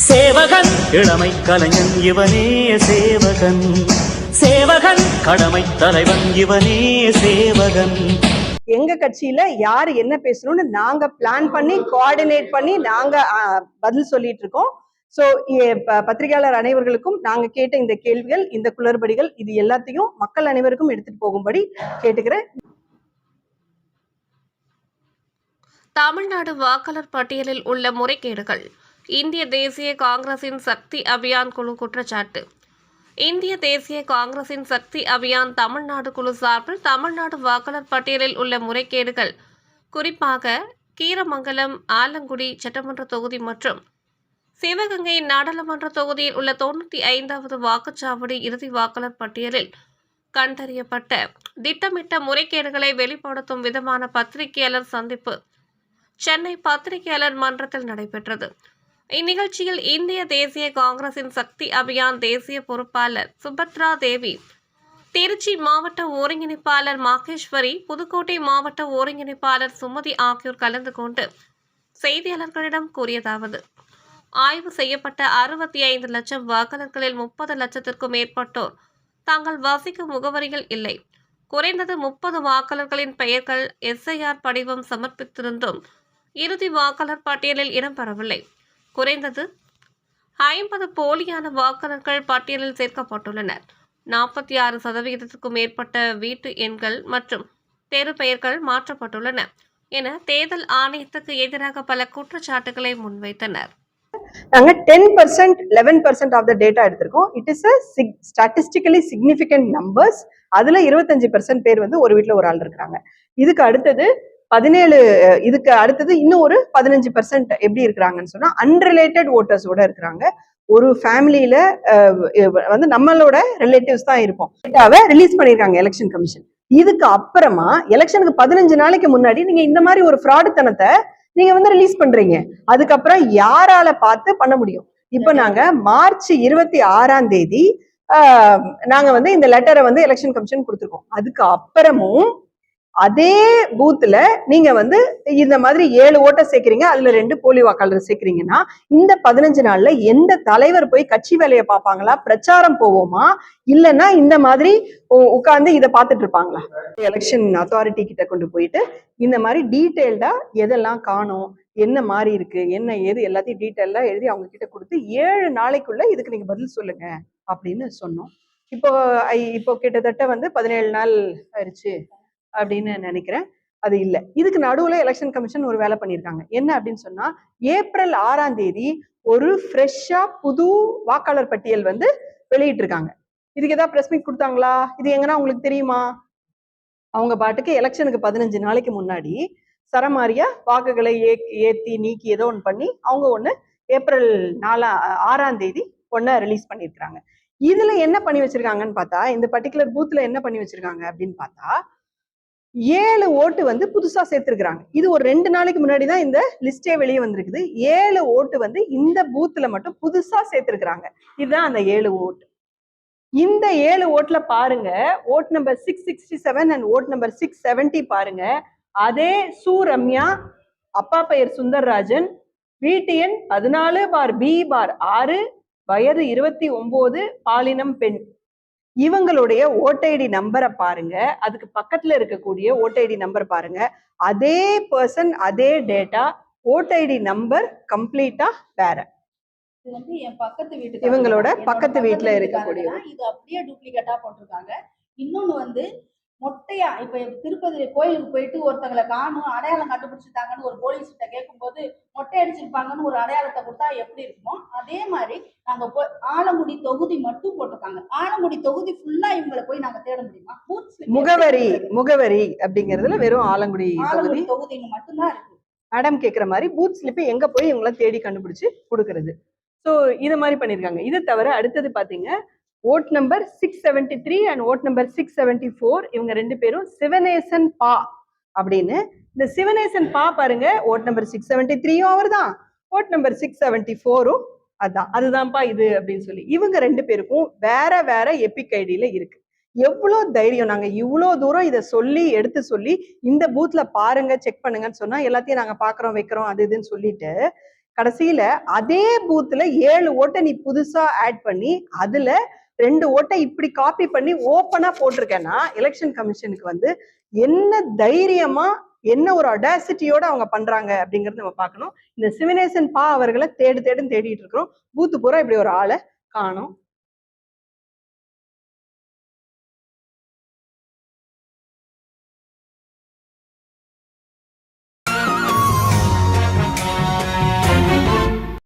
சேவகன் இளமை கலைஞன் இவனே சேவகன், சேவகன் கடமை தலைவன் இவனே சேவகன். எங்க கட்சியில யாரு என்ன பேசணும்னு நாங்க பிளான் பண்ணி கோஆர்டினேட் பண்ணி நாங்க பதில் சொல்லிட்டு இருக்கோம். சோ பத்திரிகையாளர் அனைவர்களுக்கும் நாங்க கேட்ட இந்த கேள்விகள், இந்த குளறுபடிகள், இது எல்லாத்தையும் மக்கள் அனைவருக்கும் எடுத்துட்டு போகும்படி கேட்டுக்கிறேன். தமிழ்நாடு வாக்காளர் பட்டியலில் உள்ள முறைகேடுகள். இந்திய தேசிய காங்கிரசின் சக்தி அபியான் குழு குற்றச்சாட்டு. இந்திய தேசிய காங்கிரசின் சக்தி அபியான் தமிழ்நாடு குழு சார்பில் தமிழ்நாடு வாக்காளர் பட்டியலில் உள்ள முறைகேடுகள், குறிப்பாக கீரமங்கலம், ஆலங்குடி சட்டமன்ற தொகுதி மற்றும் சிவகங்கை நாடாளுமன்ற தொகுதியில் உள்ள 95வது வாக்குச்சாவடி இறுதி வாக்காளர் பட்டியலில் கண்டறியப்பட்ட திட்டமிட்ட முறைகேடுகளை வெளிப்படுத்தும் விதமான பத்திரிகையாளர் சந்திப்பு சென்னை பத்திரிகையாளர் மன்றத்தில் நடைபெற்றது. இந்நிகழ்ச்சியில் இந்திய தேசிய காங்கிரசின் சக்தி அபியான் தேசிய பொறுப்பாளர் சுபத்ரா தேவி, திருச்சி மாவட்ட ஒருங்கிணைப்பாளர் மகேஸ்வரி, புதுக்கோட்டை மாவட்ட ஒருங்கிணைப்பாளர் சுமதி ஆகியோர் கலந்து கொண்டு செய்தியாளர்களிடம் கூறியதாவது: ஆய்வு செய்யப்பட்ட 65 லட்சம் வாக்காளர்களில் 30 லட்சத்திற்கும் மேற்பட்டோர் தாங்கள் வசிக்கும் முகவரிகள் இல்லை. குறைந்தது 30 வாக்காளர்களின் பெயர்கள் SIR படிவம் சமர்ப்பித்திருந்தும் இறுதி வாக்காளர் பட்டியலில் இடம்பெறவில்லை. குறைந்தது 50 போலியான வாக்காளர்கள் பட்டியலில் சேர்க்கப்பட்டுள்ளனர். 46% மேற்பட்ட வீட்டு எண்கள் மற்றும் தெரு பெயர்கள் மாற்றப்பட்டுள்ளன என தேர்தல் ஆணையத்துக்கு எதிராக பல குற்றச்சாட்டுகளை முன்வைத்தனர். நாங்க 10%, 11% ஆஃப் த டேட்டா எடுத்திருக்கோம். It is statistically significant numbers. அதுல 25% பேர் ஒரு வீட்டுல ஒரு ஆள் இருக்கிறாங்க. இதுக்கு அடுத்தது 17, இதுக்கு அடுத்தது இன்னும் ஒரு 15% எப்படி இருக்கிறாங்கன்னு சொன்னா அன்ரிலேட்டட் ஓட்டர்ஸோட இருக்கிறாங்க. ஒரு ஃபேமிலியில நம்மளோட ரிலேட்டிவ்ஸ் தான் இருப்போம். டேட்டாவை ரிலீஸ் பண்ணிருக்காங்க எலெக்ஷன் கமிஷன். இதுக்கு அப்புறமா எலெக்ஷனுக்கு 15 நாளைக்கு முன்னாடி நீங்க இந்த மாதிரி ஒரு ஃப்ராடுத்தனத்தை நீங்க ரிலீஸ் பண்றீங்க. அதுக்கப்புறம் யாரால பார்த்து பண்ண முடியும்? இப்ப நாங்க மார்ச் 26ஆம் தேதி நாங்க இந்த லெட்டரை எலெக்ஷன் கமிஷன் கொடுத்துருக்கோம். அதுக்கு அப்புறமும் அதே பூத்துல நீங்க இந்த மாதிரி 7 ஓட்டை சேர்க்கிறீங்க, அதுல 2 போலி வாக்காளர் சேர்க்கிறீங்கன்னா இந்த 15 நாள்ல எந்த தலைவர் போய் கட்சி வேலையை பார்ப்பாங்களா? பிரச்சாரம் போவோமா? இல்லைன்னா இந்த மாதிரி உட்கார்ந்து இதை பார்த்துட்டு இருப்பாங்களா? எலெக்ஷன் அத்தாரிட்டி கிட்ட கொண்டு போயிட்டு இந்த மாதிரி டீட்டெயில்டா எதெல்லாம் காணும், என்ன மாதிரி இருக்கு, என்ன ஏது எல்லாத்தையும் டீட்டெயிலா எழுதி அவங்க கிட்ட கொடுத்து 7 நாளைக்குள்ள இதுக்கு நீங்க பதில் சொல்லுங்க அப்படின்னு சொன்னோம். இப்போ கிட்டத்தட்ட 17 நாள் ஆயிடுச்சு அப்படின்னு நினைக்கிறேன். அது இல்லை. இதுக்கு நடுவுல எலெக்ஷன் கமிஷன் ஒரு வேலை பண்ணியிருக்காங்க. என்ன அப்படின்னு சொன்னா, ஏப்ரல் 6ஆம் தேதி ஒரு ஃப்ரெஷ்ஷா புது வாக்காளர் பட்டியல் வெளியிட்டு இருக்காங்க. இதுக்கு ஏதாவது பிரஸ் மீட் கொடுத்தாங்களா? இது எங்கன்னா உங்களுக்கு தெரியுமா? அவங்க பாட்டுக்கு எலெக்ஷனுக்கு 15 நாளைக்கு முன்னாடி சரமாரியா வாக்குகளை ஏத்தி நீக்கி ஏதோ ஒன்று பண்ணி அவங்க ஏப்ரல் 6ஆம் தேதி ரிலீஸ் பண்ணியிருக்கிறாங்க. இதுல என்ன பண்ணி வச்சிருக்காங்கன்னு பார்த்தா, இந்த பர்டிகுலர் பூத்ல என்ன பண்ணி வச்சிருக்காங்க அப்படின்னு பார்த்தா 7 ஓட்டு புதுசா சேர்த்திருக்கிறாங்க. இது ஒரு 2 நாளைக்கு முன்னாடி தான் இந்த லிஸ்டே வெளியே வந்திருக்குது. 7 ஓட்டு இந்த பூத்துல மட்டும் புதுசா சேர்த்திருக்கிறாங்க. இதுதான் அந்த 7 ஓட்டு. இந்த 7 ஓட்டுல பாருங்க, vote number 667 and vote number 670 பாருங்க. அதே சு ரம்யா, அப்பா பெயர் சுந்தர்ராஜன், வீட்டு எண் 14/B/6, வயது 29, பாலினம் பெண். இவங்களுடைய ஓட்ஐடி நம்பரை பாருங்க, அதுக்கு பக்கத்துல இருக்கக்கூடிய ஓட்ஐடி நம்பர் பாருங்க. அதே பர்சன், அதே டேட்டா, ஓட்ஐடி நம்பர் கம்ப்ளீட்டா வேற. என் பக்கத்து வீட்டு இவங்களோட பக்கத்து வீட்டுல இருக்கக்கூடிய இது அப்படியே டூப்ளிகேட்டா போட்டிருக்காங்க. இன்னொன்னு மொட்டையா இப்ப திருப்பதி கோயிலுக்கு போயிட்டு ஒருத்தங்களை காணும் அடையாளம் கண்டுபிடிச்சிட்டாங்கன்னு ஒரு போலீஸ் கிட்ட கேட்கும்போது மொட்டை அடிச்சிருப்பாங்கன்னு ஒரு அடையாளத்தை கொடுத்தா எப்படி இருக்குமோ அதே மாதிரி நாங்க ஆலங்குடி தொகுதி மட்டும் போட்டிருக்காங்க. ஆலங்குடி தொகுதி ஃபுல்லா இவங்களை போய் நாங்க தேட முடியுமா? முகவரி அப்படிங்கறதுல வெறும் ஆலங்குடி தொகுதி மட்டும்தான் இருக்கு. மேடம் கேக்குற மாதிரி பூத் ஸ்லிப் எங்க போய் இவங்களை தேடி கண்டுபிடிச்சு கொடுக்கறது. ஸோ இது மாதிரி பண்ணிருக்காங்க. இது தவிர அடுத்தது பாத்தீங்க, vote number 673 and vote number 674 இவங்க 2 பேரும் சிவனேசன் பா அப்படின்னு. இந்த சிவனேசன் பா பாருங்க, ஓட் நம்பர் 673யும் அவர் தான், ஓட் நம்பர் 674ம் அதுதான்ப்பா இது அப்படின்னு சொல்லி இவங்க 2 பேருக்கும் வேற வேற எபிக் ஐடியில இருக்கு. எவ்வளவு தைரியம்! நாங்க இவ்வளவு தூரம் இதை எடுத்து சொல்லி இந்த பூத்ல பாருங்க, செக் பண்ணுங்கன்னு சொன்னா எல்லாத்தையும் நாங்க பாக்குறோம் வைக்கிறோம் அது இதுன்னு சொல்லிட்டு கடைசியில அதே பூத்துல 7 ஓட்டை நீ புதுசா ஆட் பண்ணி அதுல 2 ஓட்டை இப்படி காப்பி பண்ணி ஓப்பனா போட்டிருக்கேன்னா எலெக்ஷன் கமிஷனுக்கு வந்து என்ன தைரியமா என்ன ஒரு அடாசிட்டியோட அவங்க பண்றாங்க அப்படிங்கறது நம்ம பார்க்கணும். இந்த சிவனேசன் அவர்களை தேடிட்டு இருக்கிறோம். பூத்து பூரா இப்படி ஒரு ஆளை காணோம்.